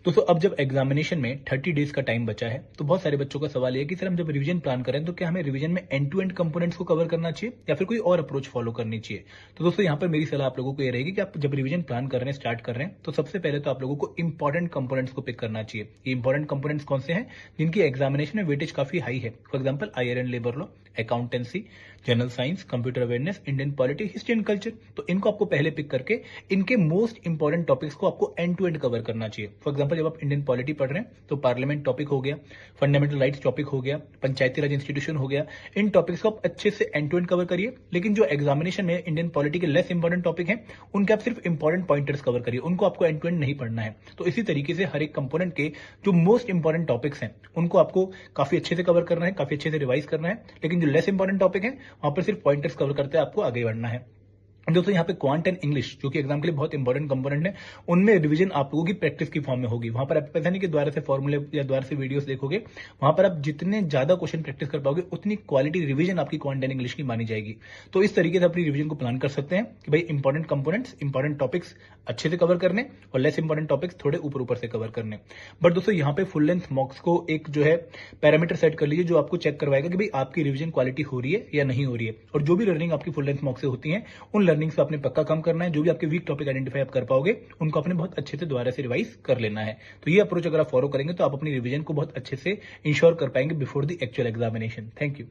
दोस्तों अब जब एग्जामिनेशन में 30 डेज का टाइम बचा है तो बहुत सारे बच्चों का सवाल है कि सर हम जब रिवीजन प्लान करें तो क्या हमें रिवीजन में एंड टू एंड कंपोनेंट्स को कवर करना चाहिए या फिर कोई और अप्रोच फॉलो करनी चाहिए। तो दोस्तों यहाँ पर मेरी सलाह आप लोगों को ये रहेगी कि आप जब रिवीजन प्लान कर रहे हैं, स्टार्ट कर रहे हैं, तो सबसे पहले तो आप लोगों को इंपॉर्टेंट कंपोनेंट्स को पिक करना चाहिए। ये इंपॉर्टेंट कंपोनेंट्स कौन से हैं जिनकी एग्जामिनेशन में वेटेज काफी हाई है। For example IR and labour law, accountancy, general science, computer awareness, Indian polity, history and culture. तो इनको आपको पहले पिक करके इनके मोस्ट इंपॉर्टेंट टॉपिक्स को आपको एंड टू एंड कवर करना चाहिए। फॉर एग्जाम्पल जब आप इंडियन पॉलिटी पढ़ रहे हैं तो पार्लियामेंट टॉपिक हो गया, फंडामेंटल राइट्स टॉपिक हो गया, पंचायती राज इंस्टीट्यूशन हो गया। इन टॉपिक्स को आप अच्छे से एंड टू एंड कवर करिए। लेकिन जो एग्जामिनेशन में इंडियन पॉलिटी के लेस इंपॉर्टेंट टॉपिक हैं उनके आप सिर्फ इंपॉर्टेंट पॉइंटर्स कवर करिए, उनको आपको एंड टू एंड नहीं पढ़ना है। तो इसी तरीके से हर एक कंपोनेंट के जो मोस्ट इंपॉर्टेंट टॉपिक्स हैं उनको आपको काफी अच्छे से कवर करना है, काफी अच्छे से रिवाइज करना है। लेकिन जो लेस इंपॉर्टेंट टॉपिक है वहां पर सिर्फ पॉइंटर्स कवर करते हैं आपको आगे बढ़ना है। दोस्तों यहाँ पे क्वांट एंड इंग्लिश जो कि एग्जाम के लिए बहुत इंपॉर्टेंट कंपोनेंट है, उनमें रिवीजन आप लोगों की प्रैक्टिस की फॉर्म में होगी। वहां पर आप ऐसा नहीं कि द्वारा से फॉर्मूले या द्वारा से वीडियोस देखोगे, वहां पर आप जितने ज्यादा क्वेश्चन प्रैक्टिस कर पाओगे उतनी क्वालिटी रिवीजन आपकी क्वांट एंड इंग्लिश की मानी जाएगी। तो इस तरीके से अपनी रिवीजन को प्लान कर सकते हैं कि भाई इंपॉर्टेंट कंपोनेंट्स, इंपॉर्टेंट टॉपिक्स अच्छे से कवर करने और लेस इंपॉर्टेंट टॉपिक्स थोड़े ऊपर ऊपर से कवर करने। बट दोस्तों यहाँ पे फुल लेंथ मॉक्स को एक जो है पैरामीटर सेट कर लीजिए जो आपको चेक करवाएगा कि भाई आपकी रिवीजन क्वालिटी हो रही है या नहीं हो रही है। और जो भी लर्निंग आपकी फुल लेंथ मॉक्स से होती है उन लर्निंग से आपने पक्का काम करना है। जो भी आपके वीक टॉपिक आइडेंटिफाई आप कर पाओगे उनको आपने बहुत अच्छे से दोबारा से रिवाइज कर लेना है। तो ये अप्रोच अगर आप फॉलो करेंगे तो आप अपनी रिवीजन को बहुत अच्छे से इंश्योर कर पाएंगे before the actual examination. Thank you.